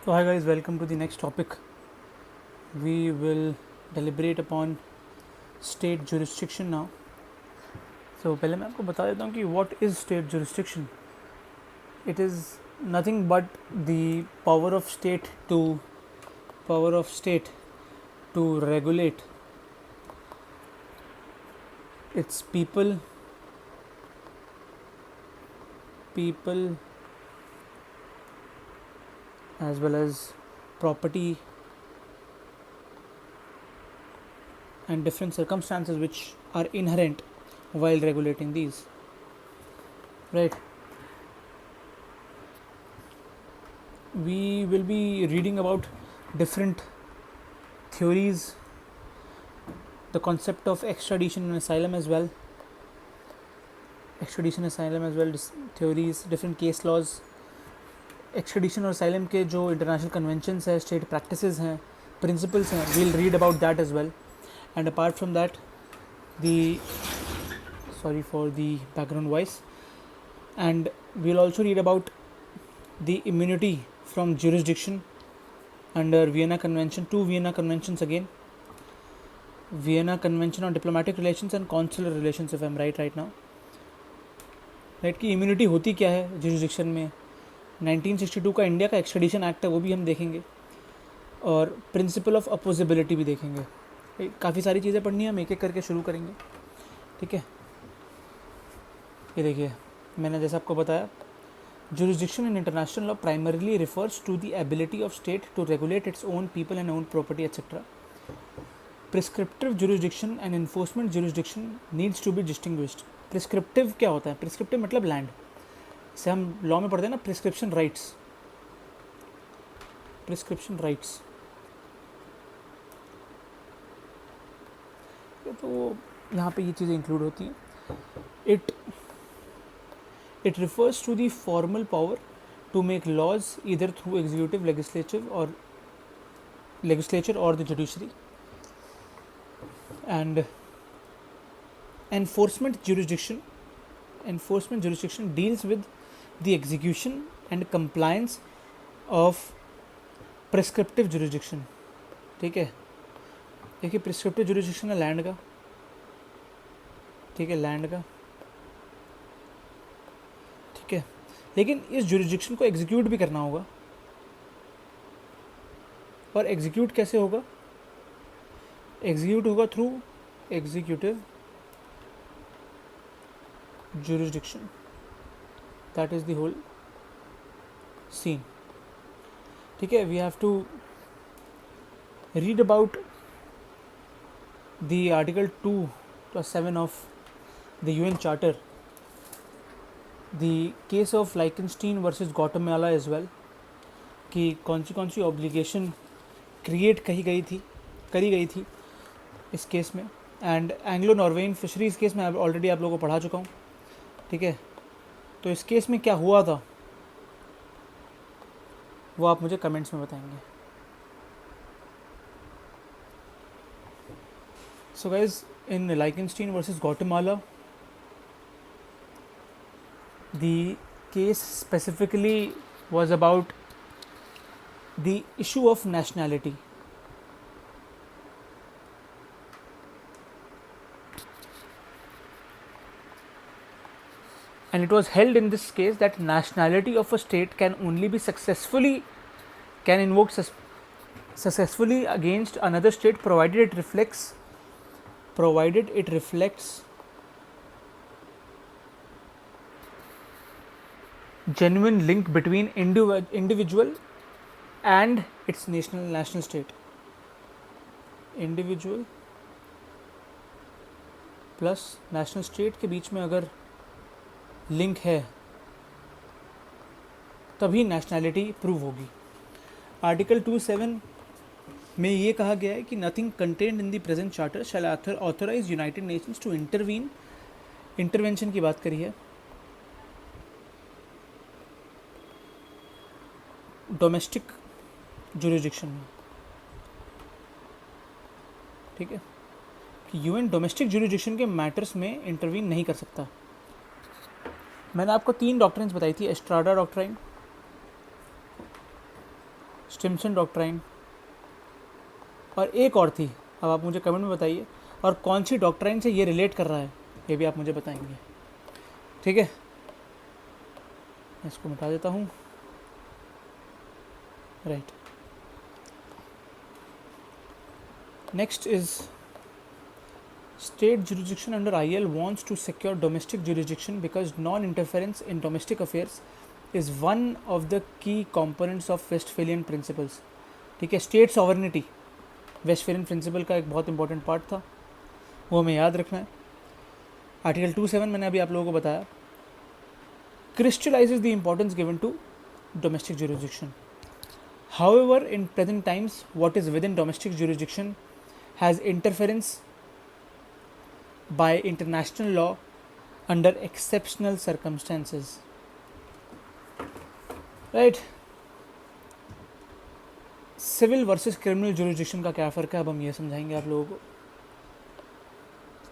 So hi guys, welcome to the next topic. We will deliberate upon state jurisdiction now. So पहले मैं आपको बता देता हूँ कि what is state jurisdiction. It is nothing but the power of state to regulate its people as well as property and different circumstances which are inherent while regulating these, right? We will be reading about different theories, the concept of extradition and asylum as well, theories, different case laws, extradition और asylum के जो international conventions है, state practices हैं, principles हैं, we'll read about that as well. And apart from that sorry for the background voice, and we'll also read about the immunity from jurisdiction under Vienna Convention, two Vienna Conventions again, Vienna Convention on Diplomatic Relations and Consular Relations, if I'm right now, right? कि immunity होती क्या है jurisdiction में. 1962 का India का extradition act है, वो भी हम देखेंगे, और प्रिंसिपल ऑफ अपोजिबिलिटी भी देखेंगे. काफ़ी सारी चीज़ें पढ़नी है, हम एक एक करके शुरू करेंगे, ठीक है. ये देखिए, मैंने जैसे आपको बताया, jurisdiction in international law primarily refers to the ability of state to regulate its own people and own property, etc. Prescriptive jurisdiction and enforcement jurisdiction needs to be distinguished. Prescriptive क्या होता है? Prescriptive मतलब land से हम law में पढ़ते हैं ना, प्रिस्क्रिप्शन राइट्स. तो यहाँ पे ये चीज़ें इंक्लूड होती हैं. It refers to the formal power to make laws either through executive, legislature or the judiciary. And enforcement jurisdiction deals with the execution and compliance of prescriptive jurisdiction. ठीक है, देखिए प्रिस्क्रिप्टिव जुरिस्डिक्शन है land का, ठीक है, land का, ठीक है. लेकिन इस जुरिस्डिक्शन को एग्जीक्यूट भी करना होगा, और एग्जीक्यूट कैसे होगा? एग्जीक्यूट होगा through executive jurisdiction. That is the whole scene. ठीक है, we have to read about the article 2+7 of the UN Charter, the case of Liechtenstein versus Guatemala as well, कि कौन सी ऑब्लिगेशन क्रिएट करी गई थी इस केस में. एंड एंग्लो नॉर्वेन फिशरीज़ केस में ऑलरेडी आप लोगों को पढ़ा चुका हूँ, ठीक है. तो इस केस में क्या हुआ था वो आप मुझे कमेंट्स में बताएंगे. So guys, in Liechtenstein versus Guatemala, the case specifically was about the issue of nationality. And it was held in this case that nationality of a state can only be successfully against another state provided it reflects genuine link between individual and its national state. Individual plus national state के बीच में अगर link है तभी nationality prove होगी. Article 2.7 में ये कहा गया है कि nothing contained in the present charter shall authorize United Nations to intervene. Intervention की बात करी है डोमेस्टिक जुरिस्डिक्शन में, ठीक है, कि यूएन डोमेस्टिक जुरिस्डिक्शन के मैटर्स में इंटरवीन नहीं कर सकता. मैंने आपको 3 डॉक्ट्रिन्स बताई थी, एस्ट्राडा डॉक्ट्राइन, स्टिम्सन डॉक्ट्राइन, और एक और थी, अब आप मुझे कमेंट में बताइए, और कौन सी डॉक्ट्राइन से ये रिलेट कर रहा है ये भी आप मुझे बताएंगे, ठीक है। इसको मिटा देता हूँ, right. Next is state jurisdiction under IL wants to secure domestic jurisdiction because non-interference in domestic affairs is one of the key components of Westphalian principles, ठीक है। स्टेट सॉवरनिटी वेस्टफेलियन प्रिंसिपल का एक बहुत इंपॉर्टेंट पार्ट था, वो हमें याद रखना है। आर्टिकल 27 मैंने अभी आप लोगों को बताया, crystallizes the importance given to domestic jurisdiction. However, in present times, what is within domestic jurisdiction has interference by international law under exceptional circumstances, right? Civil versus criminal jurisdiction का क्या फ़र्क है, अब हम ये समझाएंगे आप लोगों को।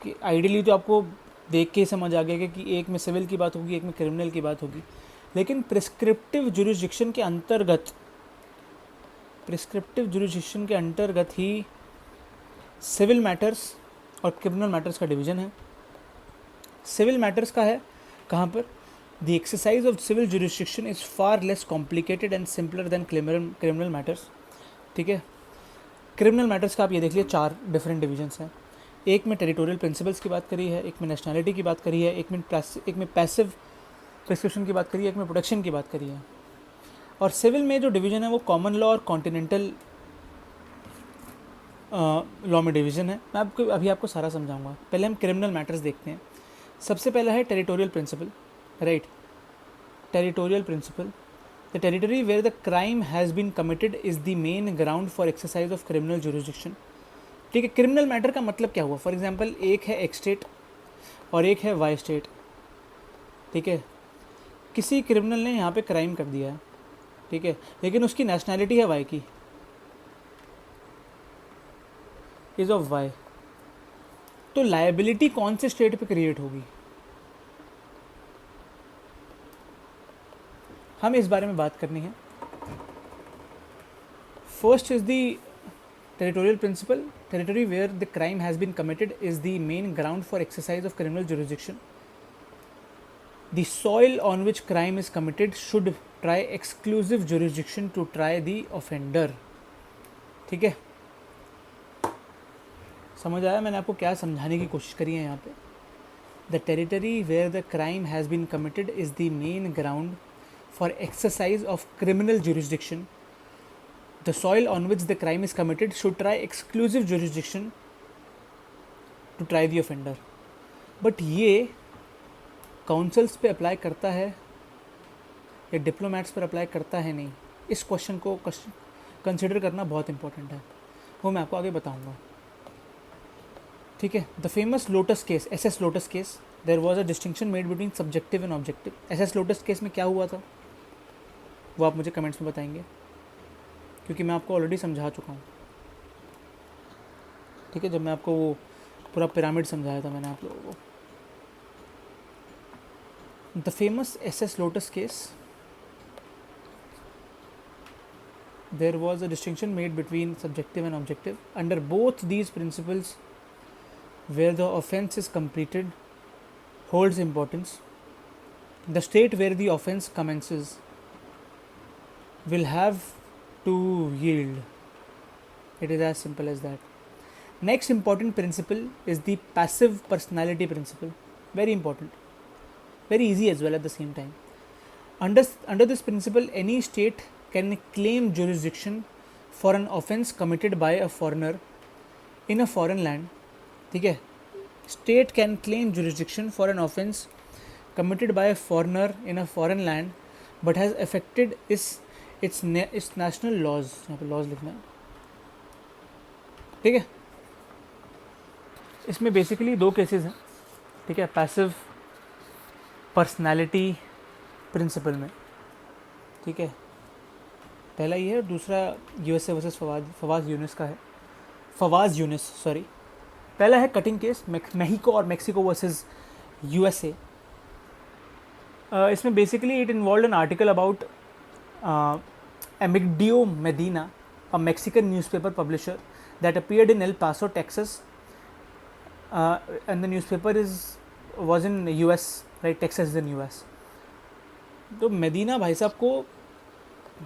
कि आइडियली तो आपको देख के ही समझ आ गया कि एक में सिविल की बात होगी, एक में क्रिमिनल की बात होगी, लेकिन प्रिस्क्रिप्टिव जुरिस्डिक्शन के अंतर्गत ही सिविल मैटर्स और क्रिमिनल मैटर्स का डिवीज़न है। सिविल मैटर्स का है कहाँ पर, the exercise of civil jurisdiction is far less complicated and simpler than criminal matters, ठीक है। क्रिमिनल मैटर्स का आप ये देख लीजिए 4 डिफरेंट डिवीजन्स हैं। एक में टेरिटोरियल प्रिंसिपल्स की बात करी है, एक में नेशनैलिटी की बात करी है, एक में पैसिव प्रिस्क्रिप्शन की बात करी है, एक में प्रोटेक्शन की बात करी है। और सिविल में जो डिवीज़न है वो कॉमन लॉ और कॉन्टिनेंटल लॉ में डिवीज़न है। मैं आपको सारा समझाऊंगा। पहले हम क्रिमिनल मैटर्स देखते हैं। सबसे पहला है territorial principle, right. Territorial principle, the territory where the crime has been committed is the main ground for exercise of criminal jurisdiction, ठीक है। क्रिमिनल मैटर का मतलब क्या हुआ, फॉर एग्जांपल एक है एक्स स्टेट और एक है वाई स्टेट, ठीक है। किसी क्रिमिनल ने यहाँ पे क्राइम कर दिया है, ठीक है, लेकिन उसकी नेशनैलिटी है वाई की, इज ऑफ वाई, तो लायबिलिटी कौन से स्टेट पे क्रिएट होगी, हमें इस बारे में बात करनी है। First is the territorial principle, territory where the crime has been committed is the main ground for exercise of criminal jurisdiction. The soil on which crime is committed should try exclusive jurisdiction to try the offender, ठीक है। समझ आया मैंने आपको क्या समझाने की कोशिश करी है यहाँ पे। The territory where the crime has been committed is the main ground for exercise of criminal jurisdiction. The soil on which the crime is committed should try exclusive jurisdiction to try the offender. But ये councils पे apply करता है या diplomats पर apply करता है नहीं, इस क्वेश्चन को कंसिडर करना बहुत इंपॉर्टेंट है, वो मैं आपको आगे बताऊँगा, ठीक है। The famous Lotus case, SS Lotus case, there was a distinction made between subjective and objective. SS Lotus case में क्या हुआ था वो आप मुझे कमेंट्स में बताएंगे, क्योंकि मैं आपको ऑलरेडी समझा चुका हूँ, ठीक है। जब मैं आपको वो पूरा पिरामिड समझाया था मैंने आप लोगों को। The famous SS Lotus case, there was a distinction made between subjective and objective. Under both these principles, where the offence is completed holds importance. The state where the offence commences will have to yield. It is as simple as that. Next important principle is the passive personality principle. Very important, very easy as well at the same time. Under this principle, any state can claim jurisdiction for an offence committed by a foreigner in a foreign land, ठीक है। State can claim jurisdiction for an offence committed by a foreigner in a foreign land but has affected its national laws, यहाँ पे laws लिखना है, ठीक है। इसमें basically 2 cases हैं, ठीक है, पैसिव पर्सनैलिटी प्रिंसिपल में, ठीक है। पहला ये है, दूसरा USA वर्सेस फवाद यूनिस का है, फवाज यूनिस सॉरी। पहला है कटिंग केस, मेक्सिको और मेक्सिको वर्सेस USA। इसमें basically it involve an article about Emigdio Medina, a Mexican newspaper publisher that appeared in El Paso, Texas, and the newspaper was in US, right? Texas is in US. तो मेदीना भाई साहब को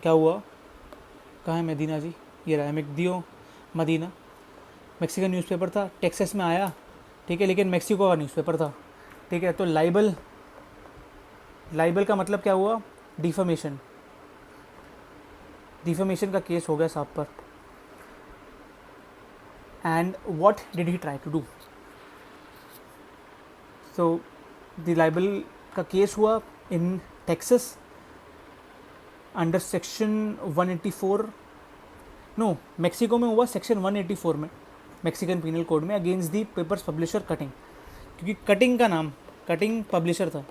क्या हुआ, कहाँ है मेदीना जी, ये रहा एमिग्डियो मदीना, मैक्सिकन न्यूज़पेपर था, टेक्सास में आया, ठीक है, लेकिन मेक्सिको का न्यूज़पेपर था, ठीक है। तो लाइबल का मतलब क्या हुआ, डिफेमेशन का केस हो गया साहब पर। And what did he try to do, so the libel का केस हुआ in Texas under section 184, no Mexico में हुआ सेक्शन 184 में, मैक्सिकन पीनल कोड में, against the papers publisher Cutting, क्योंकि कटिंग का नाम, कटिंग पब्लिशर था,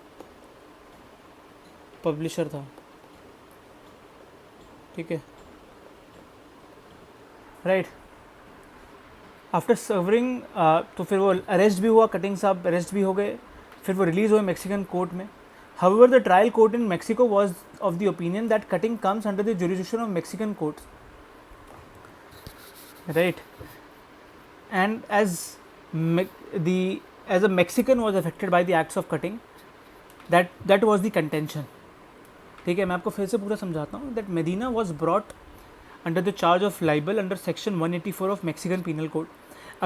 ठीक है, राइट। आफ्टर सर्वरिंग, तो फिर वो अरेस्ट भी हुआ, कटिंग साहब अरेस्ट भी हो गए, फिर वो रिलीज़ हुए मैक्सिकन कोर्ट में। However, the trial court in Mexico was of the opinion that cutting comes under the jurisdiction of Mexican courts, right? And as a Mexican was affected by the acts of cutting, that was the contention, ठीक है। मैं आपको फिर से पूरा समझाता हूँ। That Medina was brought under the charge of libel under section 184 of Mexican Penal Code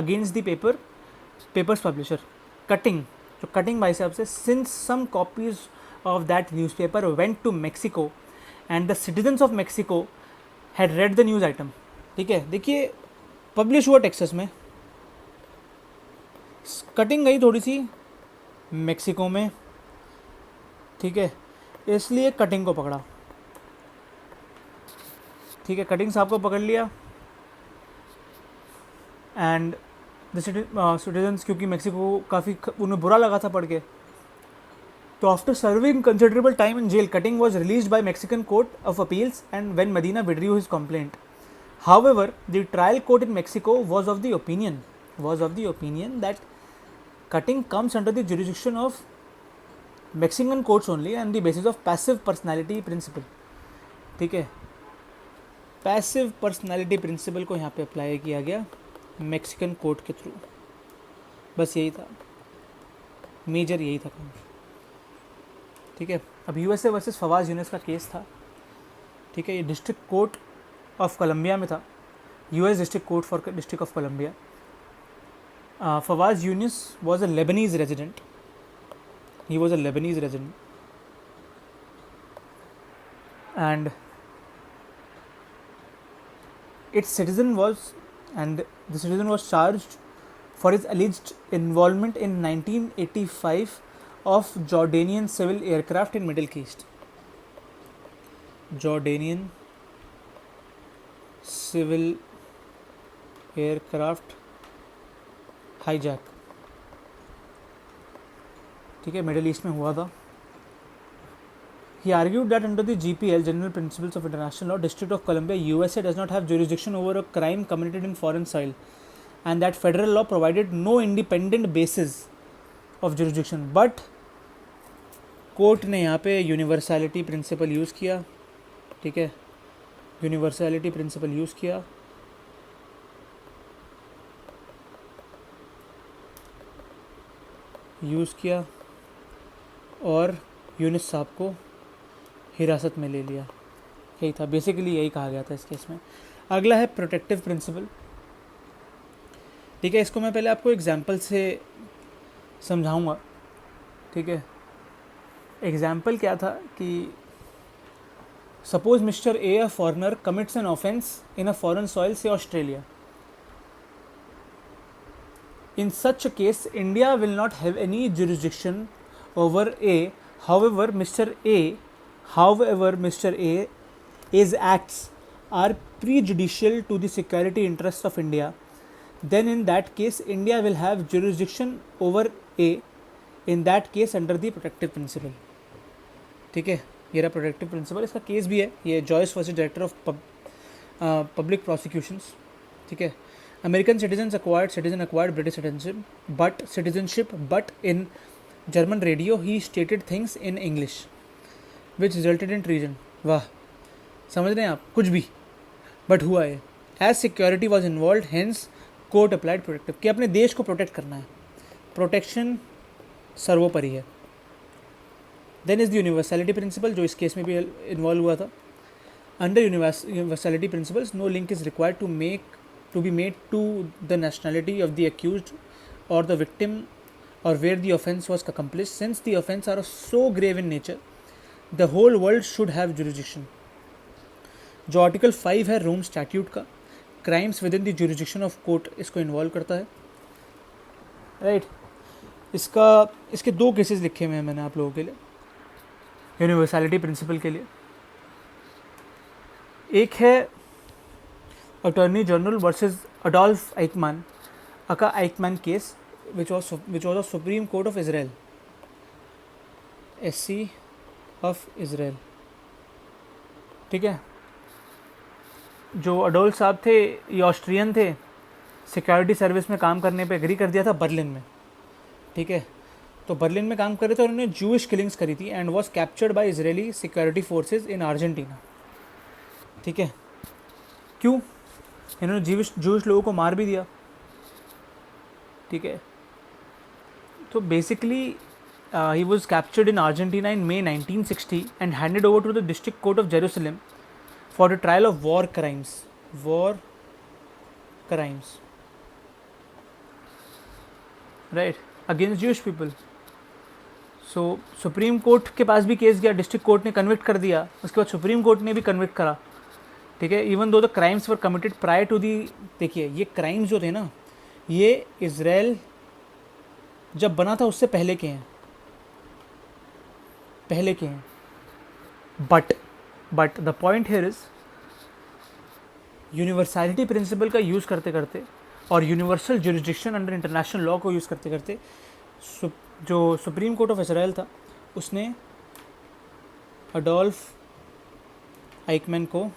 against the papers publisher cutting, जो cutting भाई साहब से, since some copies of that newspaper went to Mexico and the citizens of Mexico had read the news item, ठीक है। देखिए publish हुआ Texas में, cutting गई थोड़ी सी मेक्सिको में, ठीक है, इसलिए कटिंग को पकड़ा, ठीक है, कटिंग साहब को पकड़ लिया। एंड द सिटीजन्स, क्योंकि मेक्सिको काफ़ी उन्हें बुरा लगा था पढ़ के, तो after serving considerable time in jail, Cutting was released by Mexican court of appeals and when Medina withdrew his complaint. However the trial court in Mexico was of the opinion that cutting comes under the jurisdiction of Mexican courts only and the basis of passive personality principle, ठीक है। Passive personality principal को यहाँ पे apply किया गया Mexican court के through, बस यही था, मेजर यही था काम, ठीक है। अब यूएसए वर्सेस फवाज यूनिस का केस था, ठीक है, ये डिस्ट्रिक्ट कोर्ट ऑफ कोलंबिया में था, US district court for district of Columbia. Fawaz Younis was a Lebanese resident, he was a Lebanese resident, and the citizen was charged for his alleged involvement in 1985 of Jordanian civil aircraft in Middle East. Jordanian civil aircraft hijack, ठीक है, middle east में हुआ था। He argued that under the GPL, General Principles of International Law, District of Columbia, USA does not have jurisdiction over a crime committed in foreign soil, and that federal law provided no independent basis of jurisdiction. But court ने यहाँ पे universality principal use किया, ठीक है, universality principal use किया और यूनिस साहब को हिरासत में ले लिया, यही था बेसिकली, यही कहा गया था इस केस में। अगला है प्रोटेक्टिव प्रिंसिपल, ठीक है, इसको मैं पहले आपको एग्जांपल से समझाऊंगा, ठीक है। एग्जाम्पल क्या था कि suppose mister A, a foreigner, commits an offence in a foreign soil, से Australia. In such a case, India will not have any jurisdiction over A. However, Mr. A's acts are prejudicial to the security interests of India. Then, in that case, India will have jurisdiction over A. In that case, under the protective principle. ठीक है, ये रहा protective principal. इसका case भी है, ये Joyce versus director of public prosecutions, ठीक है। American citizen acquired British citizenship, but in German radio he stated things in English, which resulted in treason. वाह, समझ रहे हैं आप, कुछ भी, बट हुआ है। As security was involve, hence court applied protective, कि अपने देश को प्रोटेक्ट करना है, प्रोटेक्शन सर्वोपरि है। Then is the universality principle, जो इस केस में भी इन्वॉल्व हुआ था। Under universality principles, no link is required to be made to the nationality of the accused और the victim or where the offence was accomplished, since the offence are so grave in nature, the whole world should have jurisdiction. जो article 5 है रोम statute का, crimes with in the jurisdiction of court, इसको involve करता है, right. इसके 2 cases लिखे हुए हैं मैंने आप लोगों के लिए यूनिवर्सैलिटी प्रिंसिपल के लिए। एक है attorney general versus Adolf Eichmann, Aka Eichmann case, which was of Supreme Court of Israel, SC of Israel, ठीक है। जो अडोल्फ साहब थे ये ऑस्ट्रियन थे, सिक्योरिटी सर्विस में काम करने पे एग्री कर दिया था बर्लिन में, ठीक है। तो बर्लिन में काम कर रहे थे और उन्होंने जूइश किलिंग्स करी थी and was captured by Israeli security forces in Argentina, ठीक है। क्यों? इन्होंने जूइश लोगों को मार भी दिया, ठीक है। तो basically he was captured in Argentina in May 1960 and handed over to the District Court of Jerusalem for the trial of war crimes, right, against Jewish people. So supreme court के पास भी केस गया, district court ने convict कर दिया, उसके बाद supreme court ने भी कन्विक्ट करा, ठीक है। Even though the crimes were committed prior to the, देखिए ये क्राइम्स जो थे ना, ये इजराइल जब बना था उससे पहले के हैं, but the point here is universality principle का यूज़ करते करते और universal jurisdiction under international law को यूज़ करते करते जो सुप्रीम कोर्ट ऑफ इजराइल था उसने अडोल्फ आइकमैन को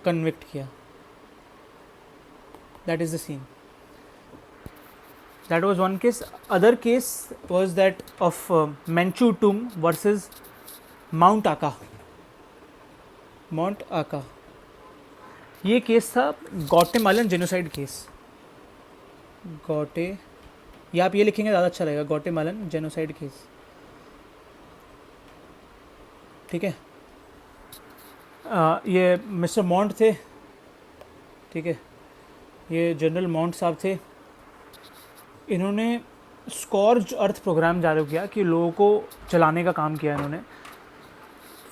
कन्विक्ट किया। That is the scene. That was one case. Other case was that of Menchu Tum versus Mount Aka. ये case था गॉटेमालन जेनोसाइड केस. या आप ये लिखेंगे ज़्यादा अच्छा रहेगा, गॉटेमालन जेनोसाइड केस. ठीक है. ये मिस्टर मॉन्ट थे, ठीक है, ये जनरल मॉन्ट साहब थे. इन्होंने स्कॉर्ज अर्थ प्रोग्राम चालू किया कि लोगों को चलाने का काम किया इन्होंने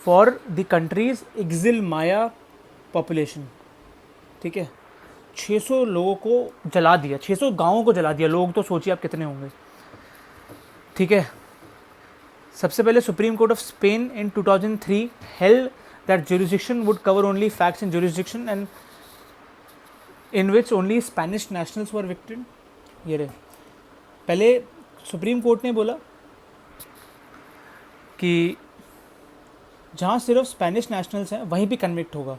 for the countries exile Maya population. ठीक है, 600 लोगों को जला दिया, 600 गांवों को जला दिया. लोग तो सोचिए आप कितने होंगे. ठीक है. सबसे पहले supreme Court of Spain in 2003 held that jurisdiction would cover only facts in jurisdiction and in which only Spanish nationals were victim. ये रहे. पहले सुप्रीम कोर्ट ने बोला कि जहाँ सिर्फ स्पेनिश नेशनल्स हैं वहीं पे कन्विक्ट होगा.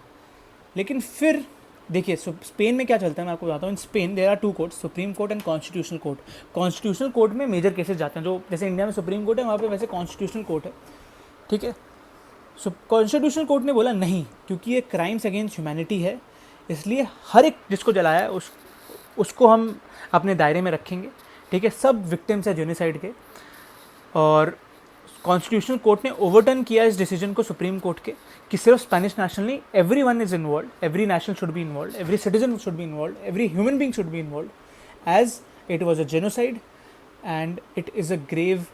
लेकिन फिर देखिए स्पेन में क्या चलता है मैं आपको बताता हूँ. In Spain there are 2 courts, supreme court and constitutional court. Constitutional court में मेजर केसेस जाते हैं, जो जैसे इंडिया में सुप्रीम कोर्ट है वहाँ पे वैसे कॉन्स्टिट्यूशनल कोर्ट है. ठीक है. कॉन्स्टिट्यूशनल कोर्ट ने बोला नहीं, क्योंकि ये क्राइम्स अगेंस्ट ह्यूमैनिटी है, इसलिए हर एक जिसको जलाया है उसको हम अपने दायरे में रखेंगे. ठीक है, सब विक्टिम्स है जेनोसाइड के. और कॉन्स्टिट्यूशनल कोर्ट ने ओवरटर्न किया इस डिसीजन को सुप्रीम कोर्ट के कि सिर्फ स्पेनिश नेशनल नहीं, every one is involve, every national should be involve, every citizen should be involve, every human being should be involve, as it was a genocide and it is a grave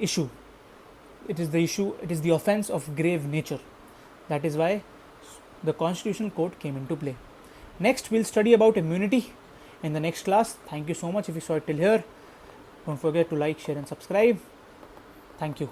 issue. It is the offense of grave nature. That is why the Constitutional Court came into play. Next, we'll study about immunity in the next class. Thank you so much if you saw it till here. Don't forget to like, share and subscribe. Thank you.